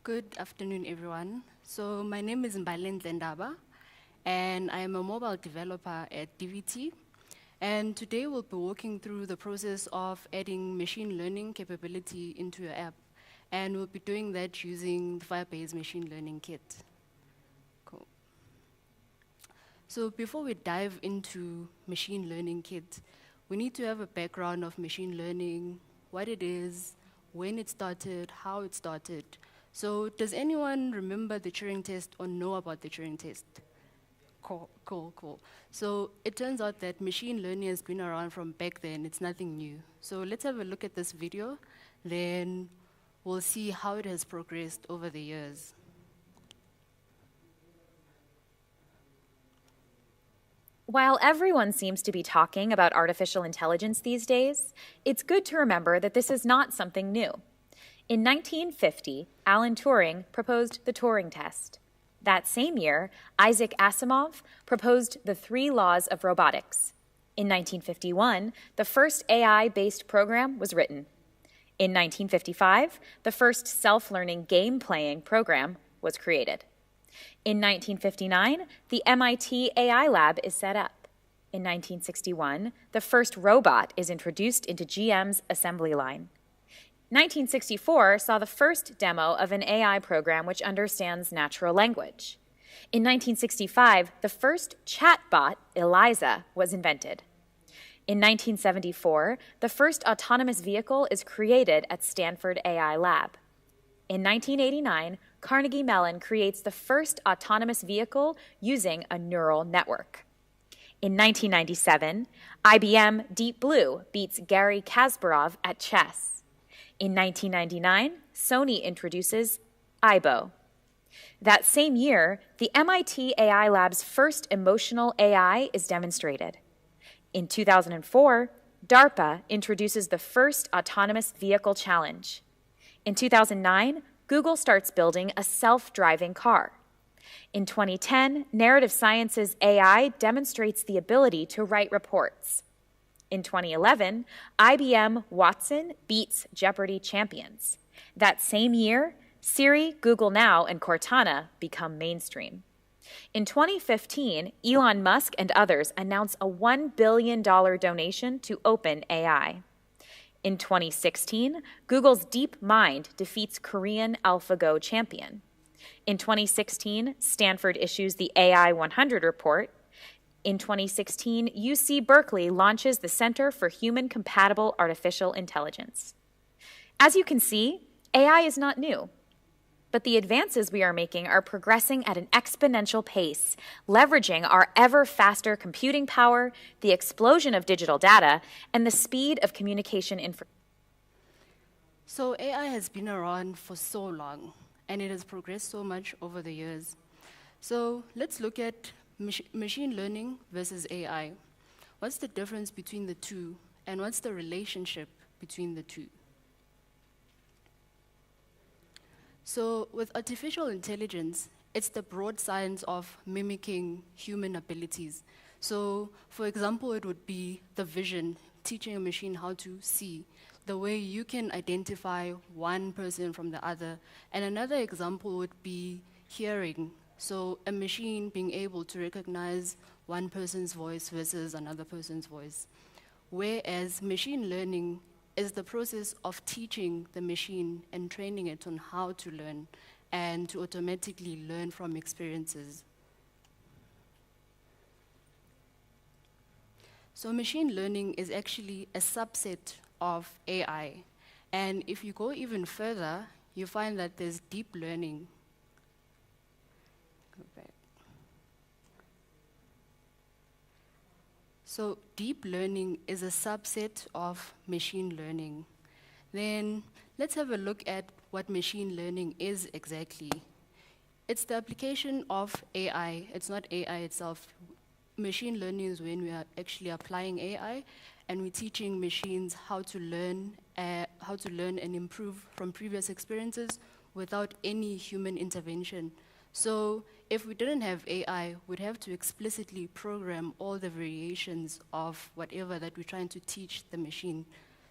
Good afternoon, everyone. So my name is Mbalenhle Ndaba, and I am a mobile developer at DVT. And today we'll be walking through the process of adding machine learning capability into your app. And we'll be doing that using the Firebase Machine Learning Kit. Cool. So before we dive into Machine Learning Kit, we need to have a background of machine learning, what it is, when it started, how it started. So does anyone remember the Turing test or know about the Turing test? Cool. So it turns out that machine learning has been around from back then. It's nothing new. So let's have a look at this video, then we'll see how it has progressed over the years. While everyone seems to be talking about artificial intelligence these days, it's good to remember that this is not something new. In 1950, Alan Turing proposed the Turing test. That same year, Isaac Asimov proposed the 3 laws of robotics. In 1951, the first AI-based program was written. In 1955, the first self-learning game-playing program was created. In 1959, the MIT AI Lab is set up. In 1961, the first robot is introduced into GM's assembly line. 1964 saw the first demo of an AI program which understands natural language. In 1965, the first chatbot, Eliza, was invented. In 1974, the first autonomous vehicle is created at Stanford AI Lab. In 1989, Carnegie Mellon creates the first autonomous vehicle using a neural network. In 1997, IBM Deep Blue beats Garry Kasparov at chess. In 1999, Sony introduces Aibo. That same year, the MIT AI Lab's first emotional AI is demonstrated. In 2004, DARPA introduces the first autonomous vehicle challenge. In 2009, Google starts building a self-driving car. In 2010, Narrative Science's AI demonstrates the ability to write reports. In 2011, IBM Watson beats Jeopardy champions. That same year, Siri, Google Now, and Cortana become mainstream. In 2015, Elon Musk and others announce a $1 billion donation to OpenAI. In 2016, Google's DeepMind defeats Korean AlphaGo champion. In 2016, Stanford issues the AI 100 report. In 2016, UC Berkeley launches the Center for Human-Compatible Artificial Intelligence. As you can see, AI is not new, but the advances we are making are progressing at an exponential pace, leveraging our ever-faster computing power, the explosion of digital data, and the speed of communication information. So AI has been around for so long, and it has progressed so much over the years. So let's look at machine learning versus AI. What's the difference between the two, and what's the relationship between the two? So with artificial intelligence, it's the broad science of mimicking human abilities. So for example, it would be the vision, teaching a machine how to see, the way you can identify one person from the other. And another example would be hearing. So a machine being able to recognize one person's voice versus another person's voice. Whereas machine learning is the process of teaching the machine and training it on how to learn and to automatically learn from experiences. So machine learning is actually a subset of AI. And if you go even further, you find that there's deep learning. So deep learning is a subset of machine learning. Then let's have a look at what machine learning is exactly. It's the application of AI. It's not AI itself. Machine learning is when we are actually applying AI and we're teaching machines how to learn and improve from previous experiences without any human intervention. So if we didn't have AI, we'd have to explicitly program all the variations of whatever that we're trying to teach the machine.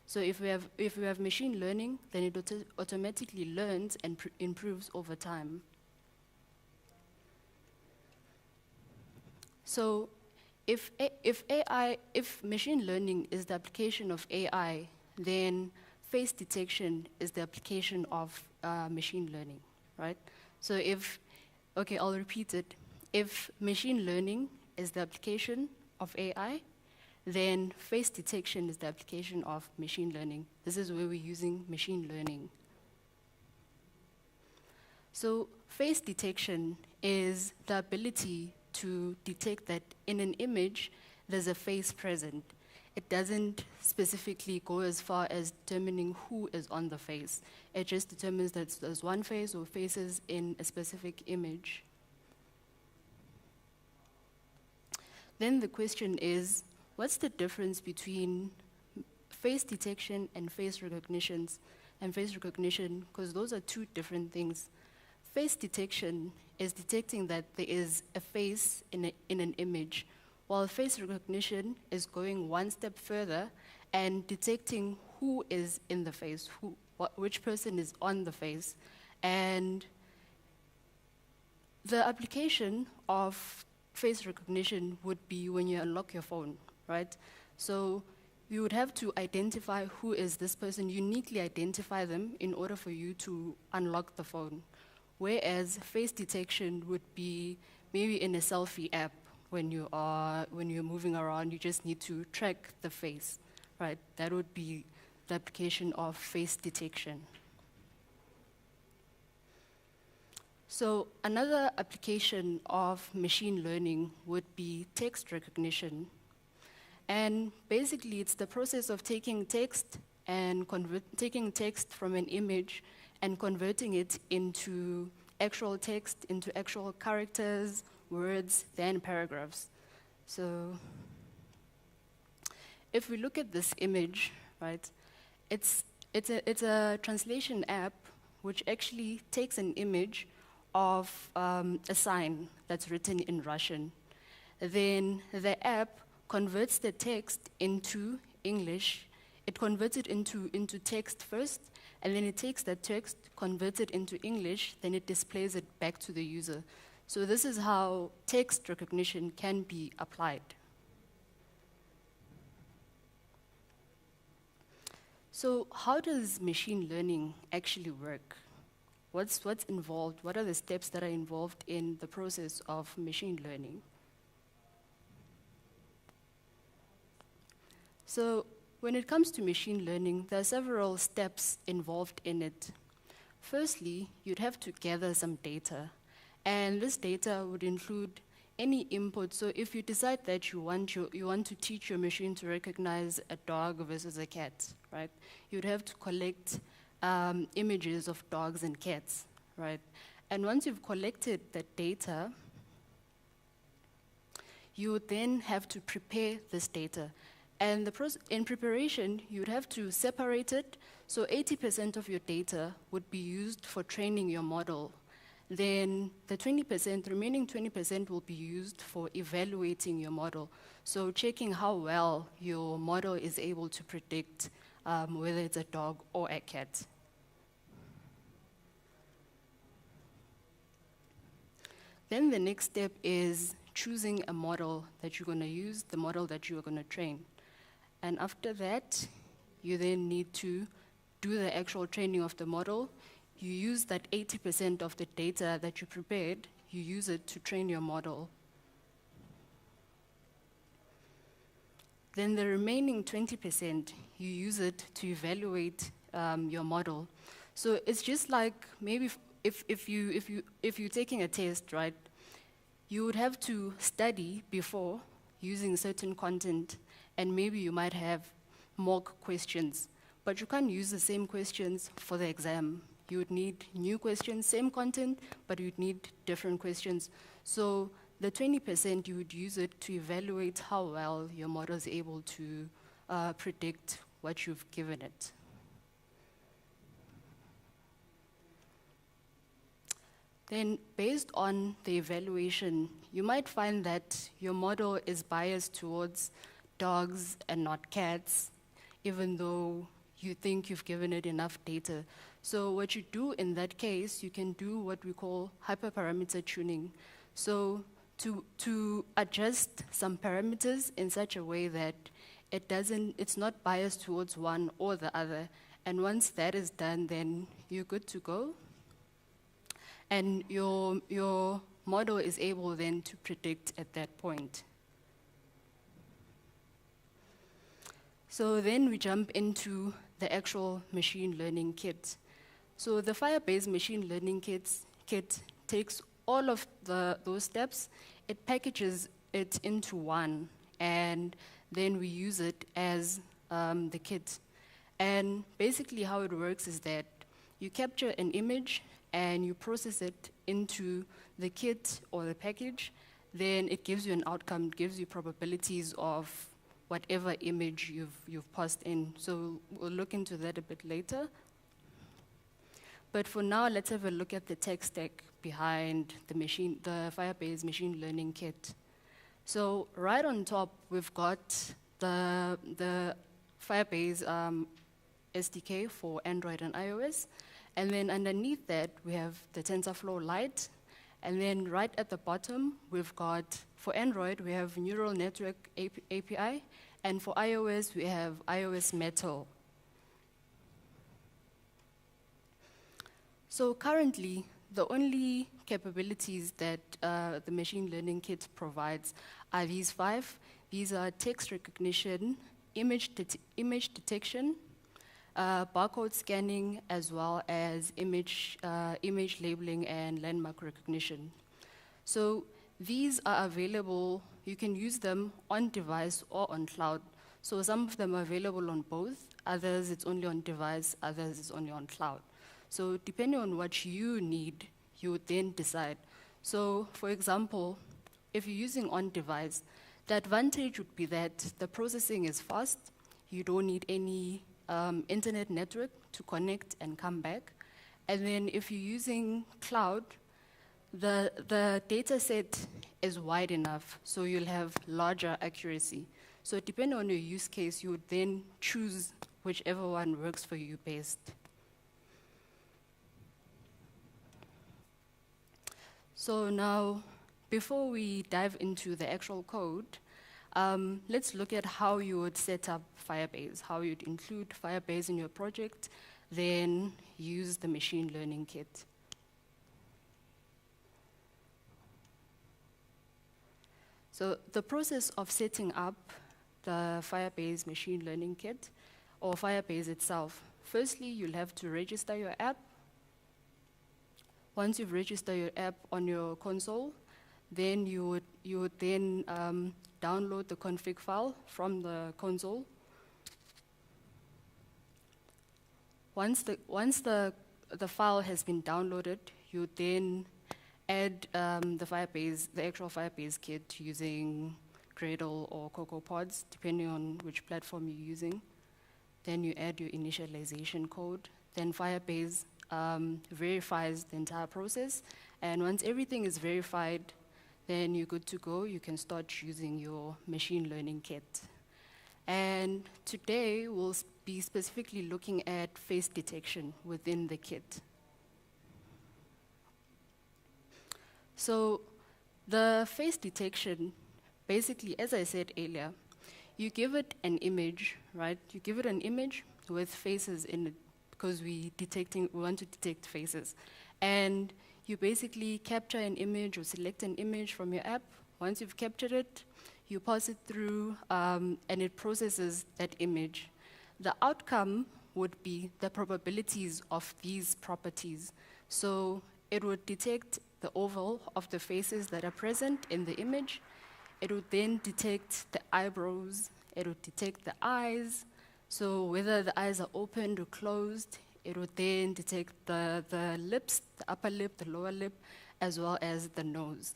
So if we have machine learning, then it automatically learns and improves over time. So if machine learning is the application of AI, then face detection is the application of machine learning, right? So okay, I'll repeat it. If machine learning is the application of AI, then face detection is the application of machine learning. This is where we're using machine learning. So face detection is the ability to detect that in an image, there's a face present. It doesn't specifically go as far as determining who is on the face. It just determines that there's one face or faces in a specific image. Then the question is, what's the difference between face detection and face recognition? Because those are two different things. Face detection is detecting that there is a face in an image, while face recognition is going one step further and detecting who is in the face, which person is on the face. And the application of face recognition would be when you unlock your phone, right? So you would have to identify who is this person, uniquely identify them in order for you to unlock the phone. Whereas face detection would be maybe in a selfie app when you're moving around, you just need to track the face, right? That would be the application of face detection. So another application of machine learning would be text recognition. And basically, it's the process of taking text and taking text from an image and converting it into actual text, into actual characters, words, then paragraphs. So if we look at this image, right, it's a translation app which actually takes an image of a sign that's written in Russian. Then the app converts the text into English. It converts it into text first, and then it takes that text, converts it into English, then it displays it back to the user. So this is how text recognition can be applied. So how does machine learning actually work? What's involved? What are the steps that are involved in the process of machine learning? So when it comes to machine learning, there are several steps involved in it. Firstly, you'd have to gather some data, and this data would include any input. So if you decide that you want to teach your machine to recognize a dog versus a cat, right? You'd have to collect images of dogs and cats, right? And once you've collected that data, you would then have to prepare this data. And in preparation, you'd have to separate it. So 80% of your data would be used for training your model. Then the remaining 20% will be used for evaluating your model. So checking how well your model is able to predict whether it's a dog or a cat. Then the next step is choosing a model that you're going to use, the model that you are going to train. And after that, you then need to do the actual training of the model. You use that 80% of the data that you prepared, you use it to train your model. Then the remaining 20%, you use it to evaluate your model. So it's just like maybe if you're taking a test, right? You would have to study before using certain content, and maybe you might have mock questions, but you can't use the same questions for the exam. You would need new questions, same content, but you'd need different questions. So the 20%, you would use it to evaluate how well your model is able to predict what you've given it. Then based on the evaluation, you might find that your model is biased towards dogs and not cats, even though you think you've given it enough data. So what you do in that case, you can do what we call hyperparameter tuning. So to adjust some parameters in such a way that it's not biased towards one or the other. And once that is done, then you're good to go. And your model is able then to predict at that point. So then we jump into the actual machine learning kit. So the Firebase machine learning kit takes all of those steps, it packages it into one, and then we use it as the kit. And basically how it works is that you capture an image and you process it into the kit or the package, then it gives you an outcome, it gives you probabilities of whatever image you've passed in. So we'll look into that a bit later. But for now, let's have a look at the tech stack behind the Firebase machine learning kit. So right on top, we've got the Firebase SDK for Android and iOS. And then underneath that, we have the TensorFlow Lite. And then right at the bottom, we've got, for Android, we have Neural Network API. And for iOS, we have iOS Metal. So currently, the only capabilities that the machine learning kit provides are these 5. These are text recognition, image detection, barcode scanning, as well as image labeling and landmark recognition. So these are available, you can use them on device or on cloud. So some of them are available on both, others it's only on device, others it's only on cloud. So depending on what you need, you would then decide. So for example, if you're using on device, the advantage would be that the processing is fast, you don't need any internet network to connect and come back. And then if you're using cloud, the data set is wide enough, so you'll have larger accuracy. So depending on your use case, you would then choose whichever one works for you best. So now, before we dive into the actual code, let's look at how you would set up Firebase, how you'd include Firebase in your project, then use the machine learning kit. So the process of setting up the Firebase machine learning kit, or Firebase itself, firstly, you'll have to register your app. Once you've registered your app on your console, then you would then download the config file from the console. Once the file has been downloaded, you then add the actual Firebase kit using Gradle or Cocoa Pods, depending on which platform you're using. Then you add your initialization code. Then Firebase verifies the entire process. And once everything is verified, then you're good to go. You can start using your machine learning kit. And today, we'll be specifically looking at face detection within the kit. So the face detection, basically, as I said earlier, you give it an image, right? You give it an image with faces in it, because we want to detect faces. And you basically capture an image or select an image from your app. Once you've captured it, you pass it through, and it processes that image. The outcome would be the probabilities of these properties. So it would detect the oval of the faces that are present in the image. It would then detect the eyebrows. It would detect the eyes. So whether the eyes are opened or closed, it would then detect the lips, the upper lip, the lower lip, as well as the nose.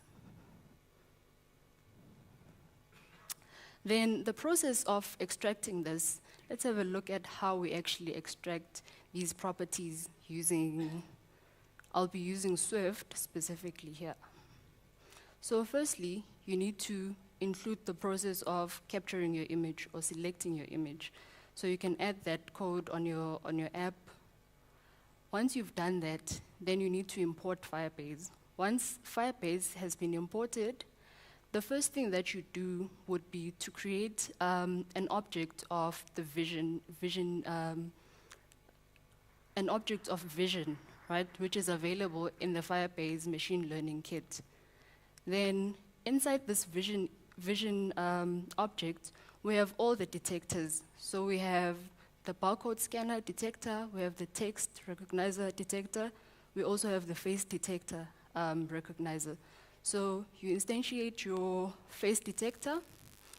Then the process of extracting this, let's have a look at how we actually extract these properties using, I'll be using Swift specifically here. So firstly, you need to include the process of capturing your image or selecting your image. So you can add that code on your app. Once you've done that, then you need to import Firebase. Once Firebase has been imported, the first thing that you do would be to create an object of the vision, right, which is available in the Firebase Machine Learning Kit. Then inside this vision object, we have all the detectors. So we have the barcode scanner detector, we have the text recognizer detector, we also have the face detector recognizer. So you instantiate your face detector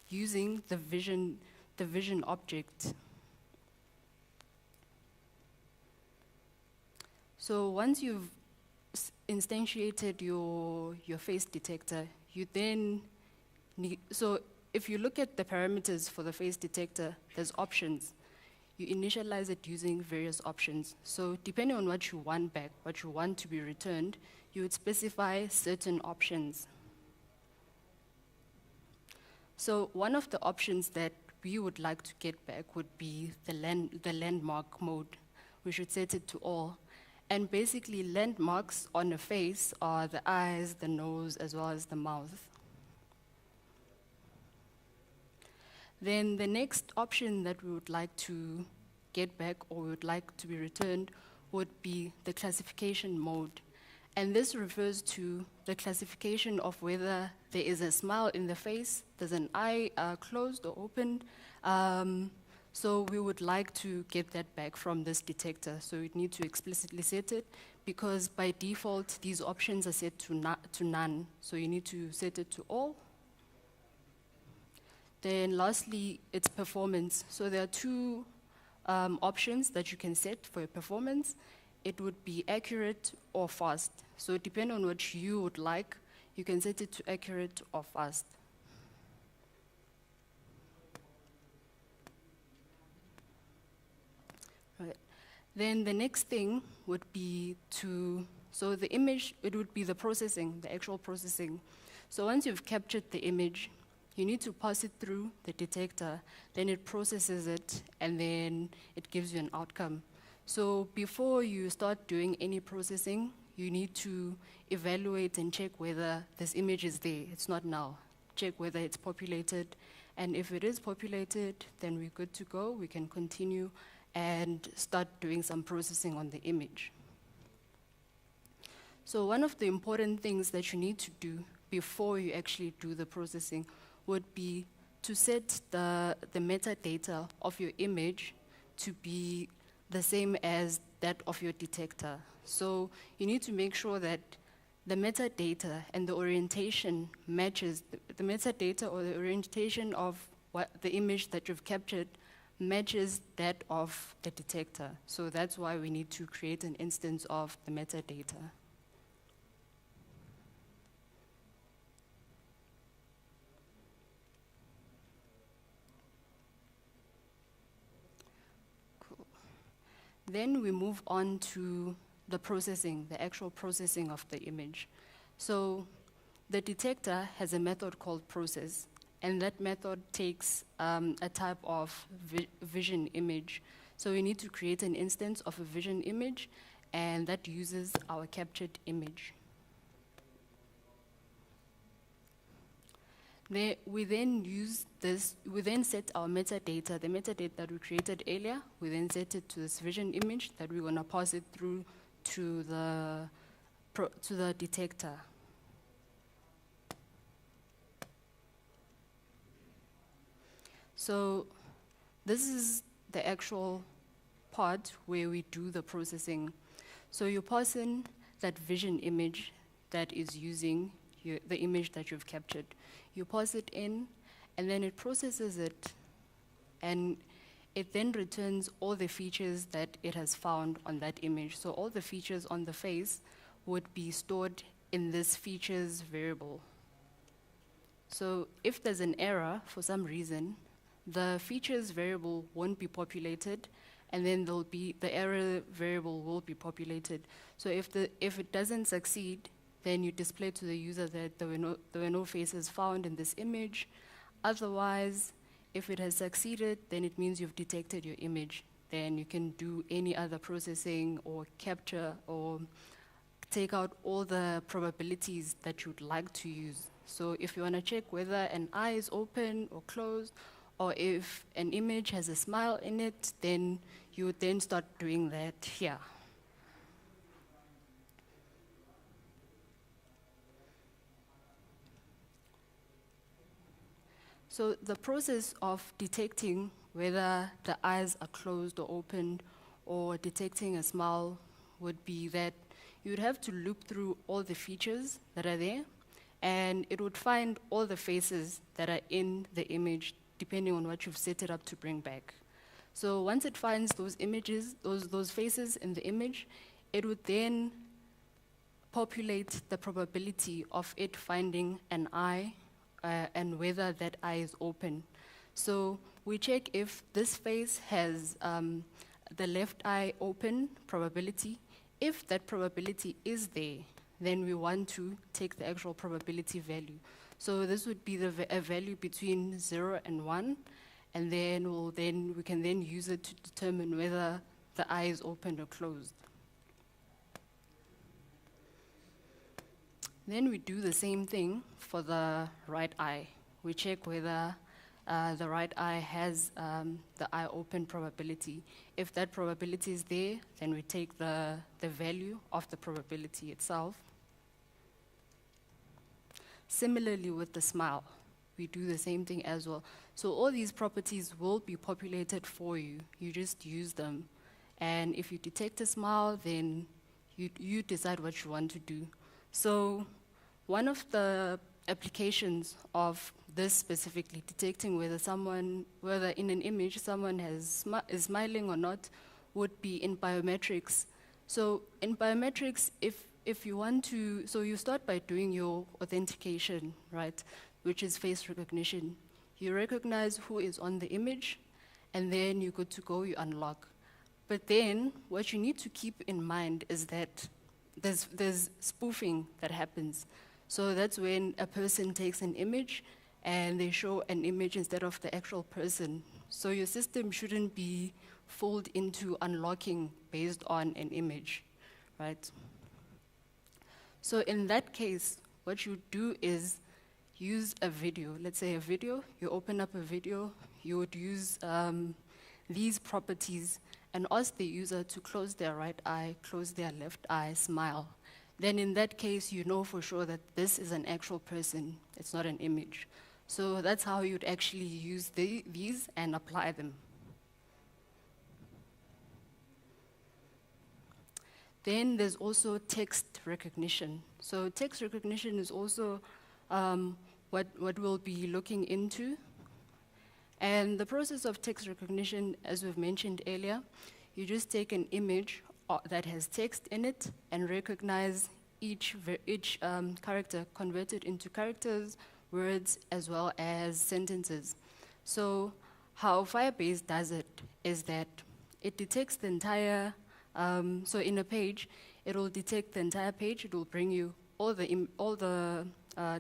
using the vision object. So once you've instantiated your face detector, you then need, so if you look at the parameters for the face detector, there's options. You initialize it using various options. So depending on what you want back, what you want to be returned, you would specify certain options. So one of the options that we would like to get back would be the landmark mode. We should set it to all. And basically, landmarks on a face are the eyes, the nose, as well as the mouth. Then the next option that we would like to get back or would like to be returned would be the classification mode. And this refers to the classification of whether there is a smile in the face, there's an eye closed or opened. So we would like to get that back from this detector. So we need to explicitly set it because by default, these options are set to none. So you need to set it to all. Then lastly, it's performance. So there are two options that you can set for your performance. It would be accurate or fast. So depending on what you would like, you can set it to accurate or fast. Right. Then the next thing would be so the image, it would be the processing, the actual processing. So once you've captured the image, you need to pass it through the detector, then it processes it, and then it gives you an outcome. So before you start doing any processing, you need to evaluate and check whether this image is there. It's not now. Check whether it's populated, and if it is populated, then we're good to go. We can continue and start doing some processing on the image. So one of the important things that you need to do before you actually do the processing would be to set the metadata of your image to be the same as that of your detector. So you need to make sure that the metadata and the orientation matches, the metadata or the orientation of what the image that you've captured matches that of the detector. So that's why we need to create an instance of the metadata. Then we move on to the processing, the actual processing of the image. So the detector has a method called process, and that method takes a type of vision image. So we need to create an instance of a vision image, and that uses our captured image. We then use this, we then set our metadata, the metadata that we created earlier, we then set it to this vision image that we're gonna pass it through to the detector. So this is the actual part where we do the processing. So you pass in that vision image that is using the image that you've captured. You pass it in, and then it processes it, and it then returns all the features that it has found on that image. So all the features on the face would be stored in this features variable. So if there's an error for some reason, the features variable won't be populated, and then the error variable will be populated. So if it doesn't succeed, then you display to the user that there were no faces found in this image. Otherwise, If it has succeeded, then it means you've detected your image. Then you can do any other processing or capture or take out all the probabilities that you'd like to use. So if you want to check whether an eye is open or closed, or if an image has a smile in it, then you would then start doing that here. So the process of detecting whether the eyes are closed or opened, or detecting a smile, would be that you would have to loop through all the features that are there, and it would find all the faces that are in the image, depending on what you've set it up to bring back. So once it finds those images, those faces in the image, it would then populate the probability of it finding an eye and whether that eye is open. So we check if this face has the left eye open probability. If that probability is there, then we want to take the actual probability value. So this would be a value between 0 and 1, and then we can then use it to determine whether the eye is open or closed. Then we do the same thing for the right eye. We check whether the right eye has the eye open probability. If that probability is there, then we take the value of the probability itself. Similarly with the smile, we do the same thing as well. So all these properties will be populated for you. You just use them. And if you detect a smile, then you decide what you want to do. So one of the applications of this specifically, detecting whether in an image someone is smiling or not, would be in biometrics. So in biometrics, if you want to, so you start by doing your authentication, right, which is face recognition. You recognize who is on the image, and then you're good to go, you unlock. But then what you need to keep in mind is that there's spoofing that happens. So that's when a person takes an image and they show an image instead of the actual person. So your system shouldn't be fooled into unlocking based on an image, right? So in that case, what you do is use a video. Let's say a video, you open up a video, you would use these properties and ask the user to close their right eye, close their left eye, smile. Then in that case, you know for sure that this is an actual person, it's not an image. So that's how you'd actually use these and apply them. Then there's also text recognition. So text recognition is also what we'll be looking into. And the process of text recognition, as we've mentioned earlier, you just take an image that has text in it and recognize each character, convert it into characters, words, as well as sentences. So how Firebase does it is that it detects the entire, so in a page, it will detect the entire page. It will bring you all the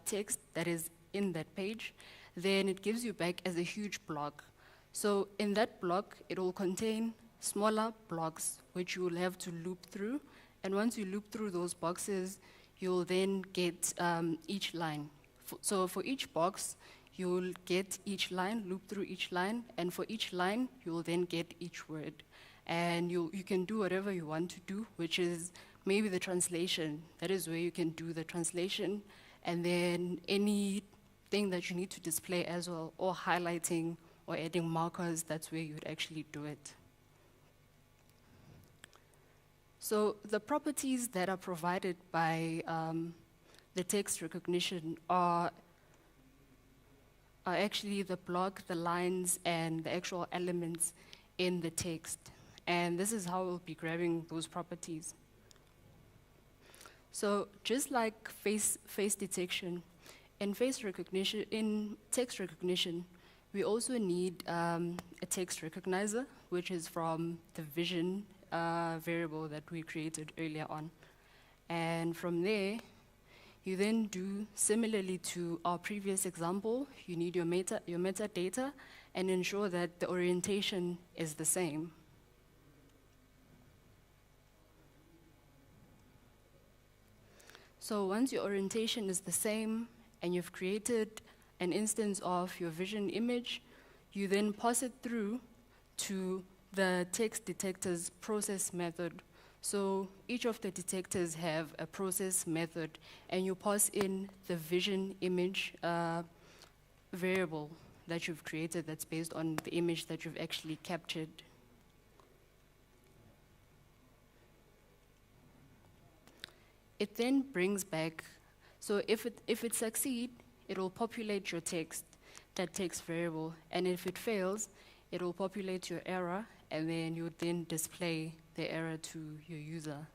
text that is in that page. Then it gives you back as a huge block. So in that block, it will contain smaller blocks, which you will have to loop through. And once you loop through those boxes, you'll then get each line. So for each box, you'll get each line, loop through each line, and for each line, you'll then get each word. And you can do whatever you want to do, which is maybe the translation. That is where you can do the translation, and then anything that you need to display as well, or highlighting or adding markers, that's where you would actually do it. So the properties that are provided by the text recognition are actually the block, the lines, and the actual elements in the text. And this is how we'll be grabbing those properties. So just like face detection, in text recognition, we also need a text recognizer, which is from the vision variable that we created earlier on. And from there, you then do, similarly to our previous example, you need your metadata, and ensure that the orientation is the same. So once your orientation is the same and you've created an instance of your vision image, you then pass it through to the text detector's process method. So each of the detectors have a process method, and you pass in the vision image variable that you've created that's based on the image that you've actually captured. It then brings back, so if it succeeds, it will populate your text, that text variable, and if it fails, it will populate your error, and then you then display the error to your user.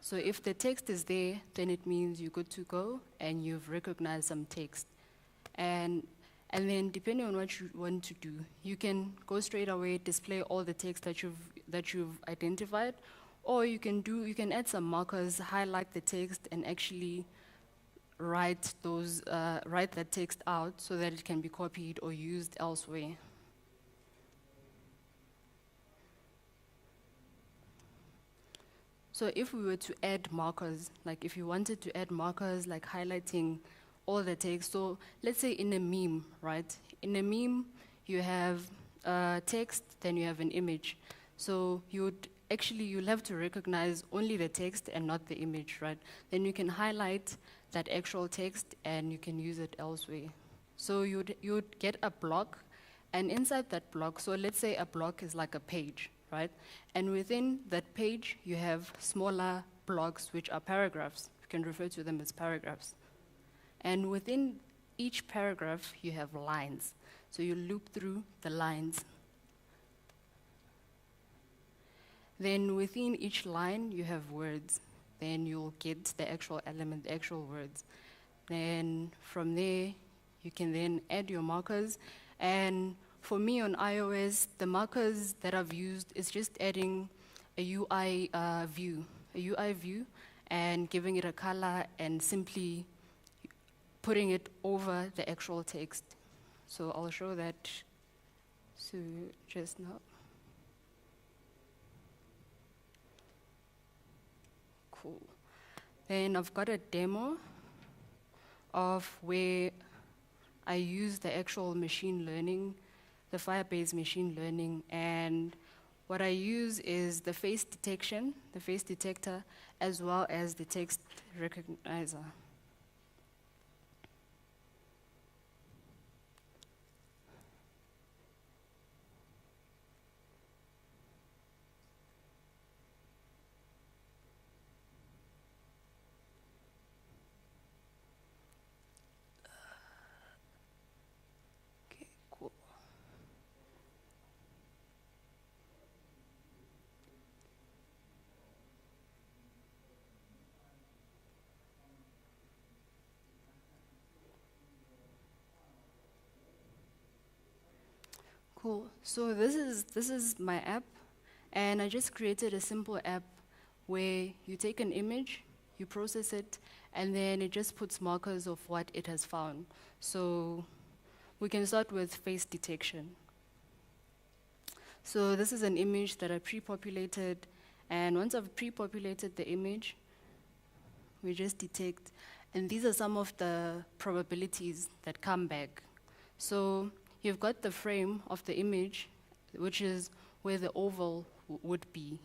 So if the text is there, then it means you're good to go, and you've recognized some text. And then depending on what you want to do, you can go straight away, display all the text that you've identified, or you can add some markers, highlight the text, and actually write that text out so that it can be copied or used elsewhere. So if we were to add markers, like if you wanted to add markers like highlighting all the text, so let's say in a meme, right? In a meme, you have text, then you have an image. So you'll have to recognize only the text and not the image, right? Then you can highlight that actual text and you can use it elsewhere. So you'd get a block, and inside that block, so let's say a block is like a page, right? And within that page, you have smaller blocks, which are paragraphs. You can refer to them as paragraphs. And within each paragraph, you have lines. So you loop through the lines. Then within each line, you have words. Then you'll get the actual element, the actual words. Then from there, you can then add your markers. And for me on iOS, the markers that I've used is just adding a UI view, and giving it a color and simply putting it over the actual text. So I'll show that just now. Cool. Then I've got a demo of where I use the actual machine learning, the Firebase machine learning, and what I use is the face detection, the face detector, as well as the text recognizer. Cool. So this is my app, and I just created a simple app where you take an image, you process it, and then it just puts markers of what it has found. So we can start with face detection. So this is an image that I pre-populated, and once I've pre-populated the image, we just detect, and these are some of the probabilities that come back. So you've got the frame of the image, which is where the oval would be.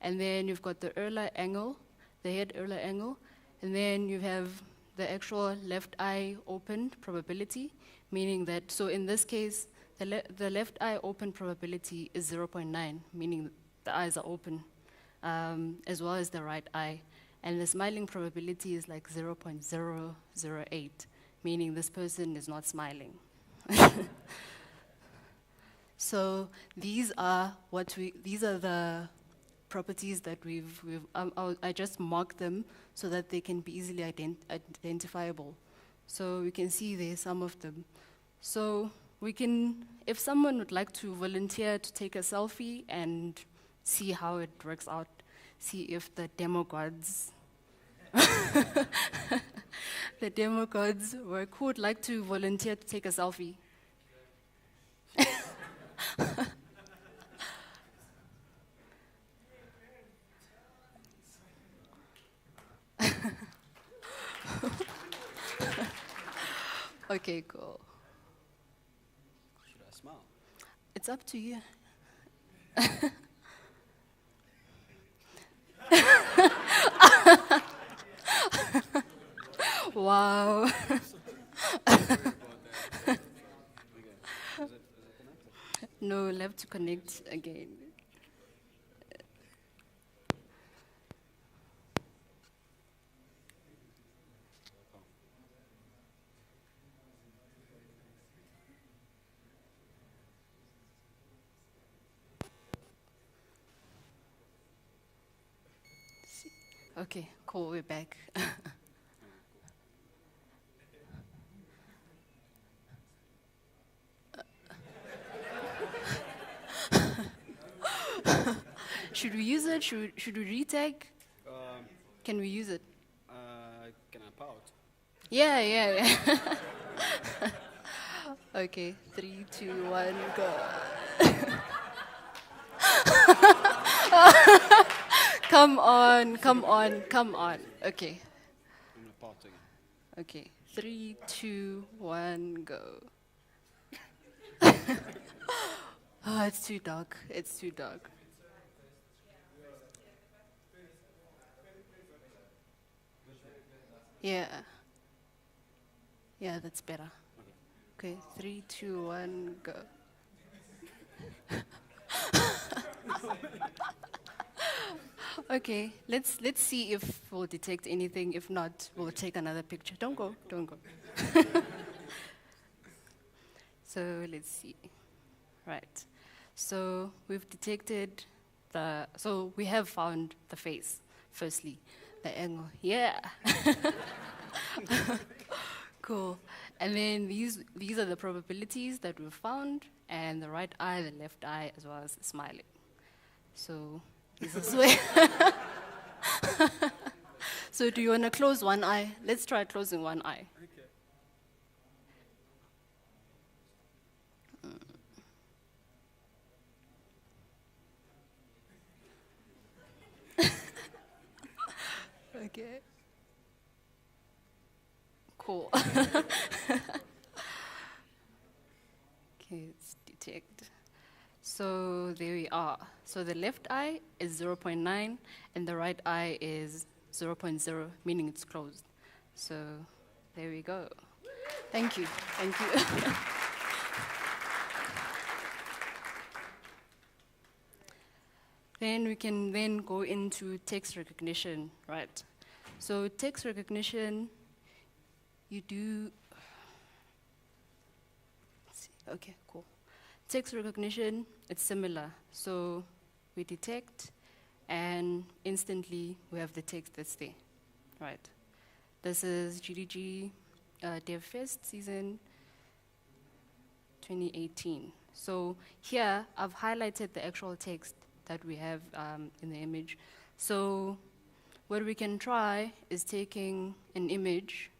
And then you've got the Euler angle, the head Euler angle, and then you have the actual left eye open probability, meaning that, so in this case, the left eye open probability is 0.9, meaning the eyes are open, as well as the right eye. And the smiling probability is like 0.008, meaning this person is not smiling. So these are the properties that I just marked them so that they can be easily identifiable. So we can see there some of them. So we can, if someone would like to volunteer to take a selfie and see how it works out, see if the demo gods the demo gods work. Who would like to volunteer to take a selfie? Okay, cool. Should I smile? It's up to you. Wow. No, we'll have to connect again. Okay, cool, we're back. Should we use it? Should we retake? Can we use it? Can I pout? Yeah. Okay, 3, 2, 1, go. Come on. Okay. I'm gonna pout again. Okay, 3, 2, 1, go. Oh, it's too dark. Yeah. Yeah, that's better. Okay, 3, 2, 1, go. Okay, let's see if we'll detect anything. If not, we'll take another picture. Don't go. So let's see. Right. So we've detected so we have found the face, firstly. The angle. Yeah. Cool. And then these are the probabilities that we've found, and the right eye, the left eye, as well as the smiling. So this is where. So do you want to close one eye? Let's try closing one eye. Okay. Cool. Okay, let's detect. So there we are. So the left eye is 0.9 and the right eye is 0.0, meaning it's closed. So there we go. Thank you. Then we can then go into text recognition, right? So text recognition, you do, let's see, okay, cool. Text recognition, it's similar. So we detect and instantly we have the text that's there, right? This is GDG DevFest season 2018. So here I've highlighted the actual text that we have in the image. So what we can try is taking an image,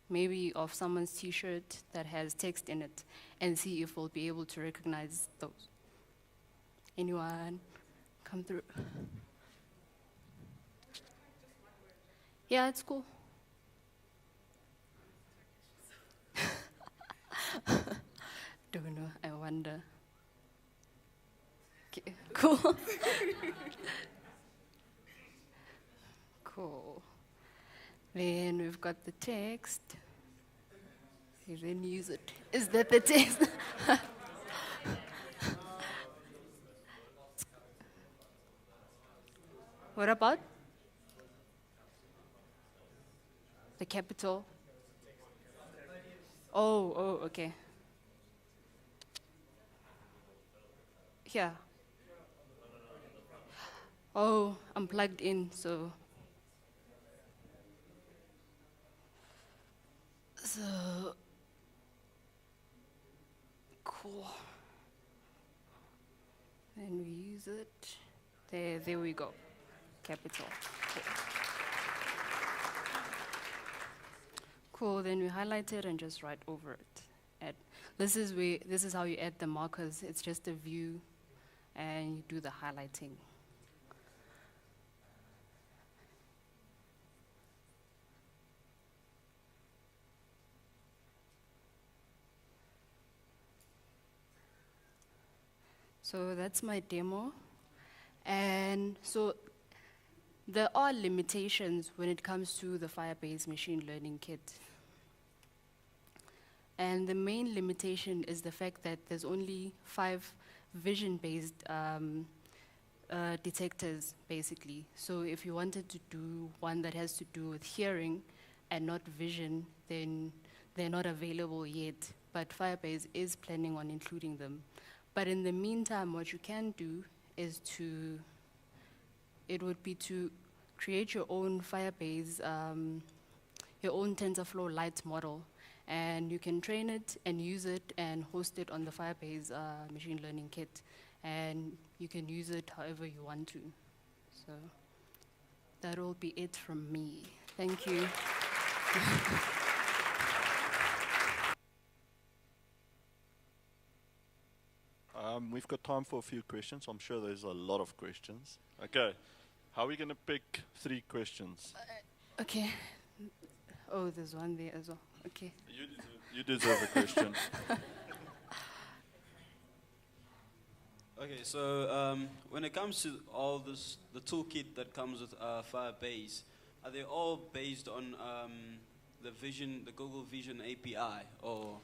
maybe of someone's t-shirt that has text in it, and see if we'll be able to recognize those. Anyone come through? Yeah, it's cool. Don't know, I wonder. Okay, cool. Cool. Then we've got the text. You then use it. Is that the text? What about the capital? Oh, okay. Here. Oh, I'm plugged in, so. Cool. Then we use it. There we go. Capital. Cool. Then we highlight it and just write over it. This is how you add the markers. It's just a view, and you do the highlighting. So that's my demo. And so there are limitations when it comes to the Firebase machine learning kit. And the main limitation is the fact that there's only 5 vision-based detectors, basically. So if you wanted to do one that has to do with hearing and not vision, then they're not available yet. But Firebase is planning on including them. But in the meantime, what you can do is to create your own Firebase, your own TensorFlow Lite model. And you can train it and use it and host it on the Firebase machine learning kit. And you can use it however you want to. So that will be it from me. Thank you. We've got time for a few questions. I'm sure there's a lot of questions. Okay, how are we going to pick 3 questions? Okay. Oh, there's one there as well. Okay. You deserve a question. Okay, so when it comes to all this, the toolkit that comes with Firebase, are they all based on the Google Vision API, or?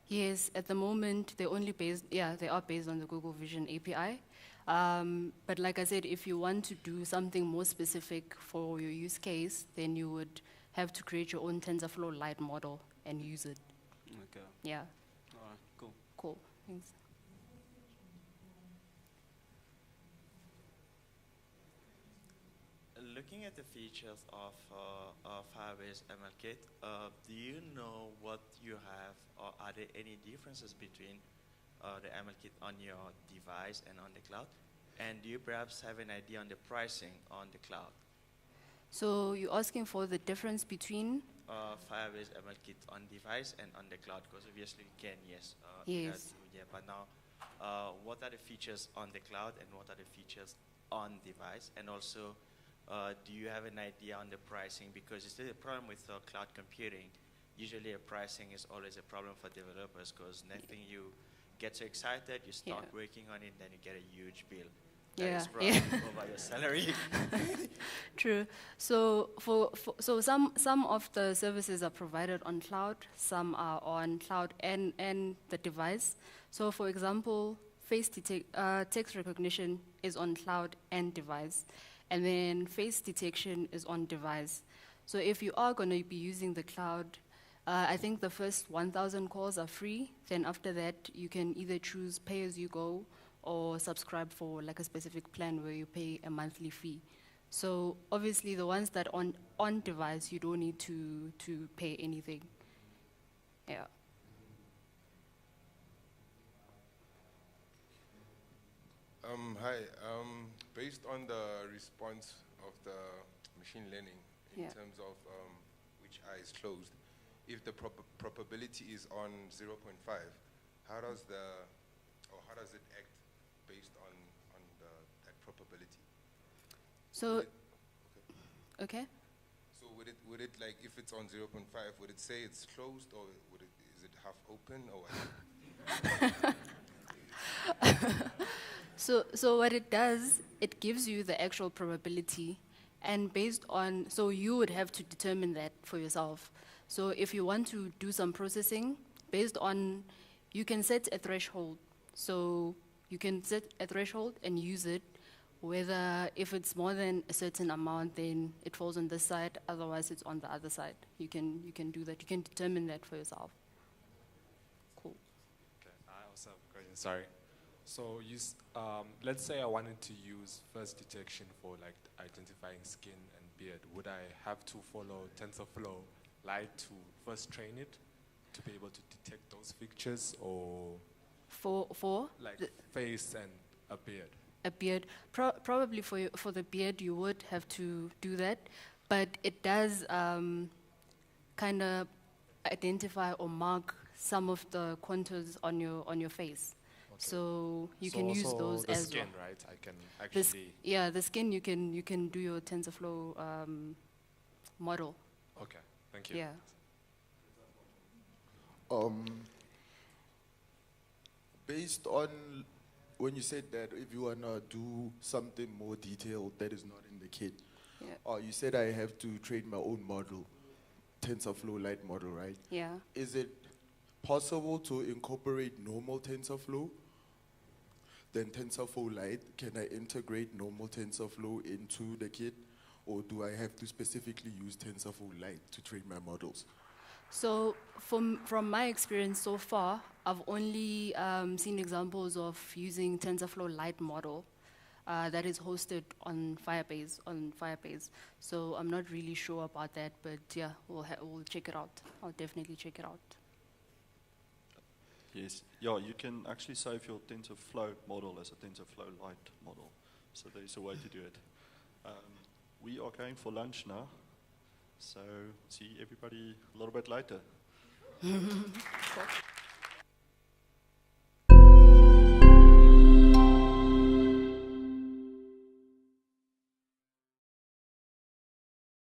Yes, at the moment they are based on the Google Vision API. But like I said, if you want to do something more specific for your use case, then you would have to create your own TensorFlow Lite model and use it. Okay. Yeah. All right. Cool. Cool. Thanks. Looking at the features of Firebase ML Kit, do you know what you have, or are there any differences between the ML Kit on your device and on the cloud? And do you perhaps have an idea on the pricing on the cloud? So you're asking for the difference between? Firebase ML Kit on device and on the cloud, because obviously you can, yes. Yes. Yeah, but now, what are the features on the cloud and what are the features on device? And also, do you have an idea on the pricing? Because it's still a problem with cloud computing. Usually pricing is always a problem for developers, because next thing you get so excited, you start working on it, then you get a huge bill. That is probably over your salary. True. So some of the services are provided on cloud, some are on cloud and the device. So for example, text recognition is on cloud and device, and then face detection is on device. So if you are going to be using the cloud, I think the first 1,000 calls are free. Then after that, you can either choose pay as you go or subscribe for like a specific plan where you pay a monthly fee. So obviously the ones that on device, you don't need to pay anything. Yeah. Hi. Based on the response of the machine learning in terms of which eye is closed, if the probability is on 0.5, how does it act based on that probability? So, okay. So would it like, if it's on 0.5, would it say it's closed, or is it half open, or what? So what it does, it gives you the actual probability, and based on, so you would have to determine that for yourself. So if you want to do some processing, based on, you can set a threshold. So you can set a threshold and use it, whether if it's more than a certain amount, then it falls on this side, otherwise it's on the other side. You can do that, you can determine that for yourself. Cool. Okay, I also have a question, sorry. So let's say I wanted to use first detection for like identifying skin and beard. Would I have to follow TensorFlow Lite to first train it to be able to detect those features, or for like face and a beard? A beard, probably for the beard you would have to do that, but it does kind of identify or mark some of the contours on your face. Okay. So you can use those the as skin, well. right? I can actually. The skin you can do your TensorFlow model. Okay, thank you. Yeah. Based on when you said that if you wanna do something more detailed that is not in the kit, you said I have to train my own model, TensorFlow Lite model, right? Yeah. Is it possible to incorporate normal TensorFlow? Then TensorFlow Lite, can I integrate normal TensorFlow into the kit? Or do I have to specifically use TensorFlow Lite to train my models? So from my experience so far, I've only seen examples of using TensorFlow Lite model that is hosted on Firebase. So I'm not really sure about that, but yeah, we'll check it out. I'll definitely check it out. Yes. Yeah, you can actually save your TensorFlow model as a TensorFlow Lite model. So there's a way to do it. We are going for lunch now. So see everybody a little bit later. Cool.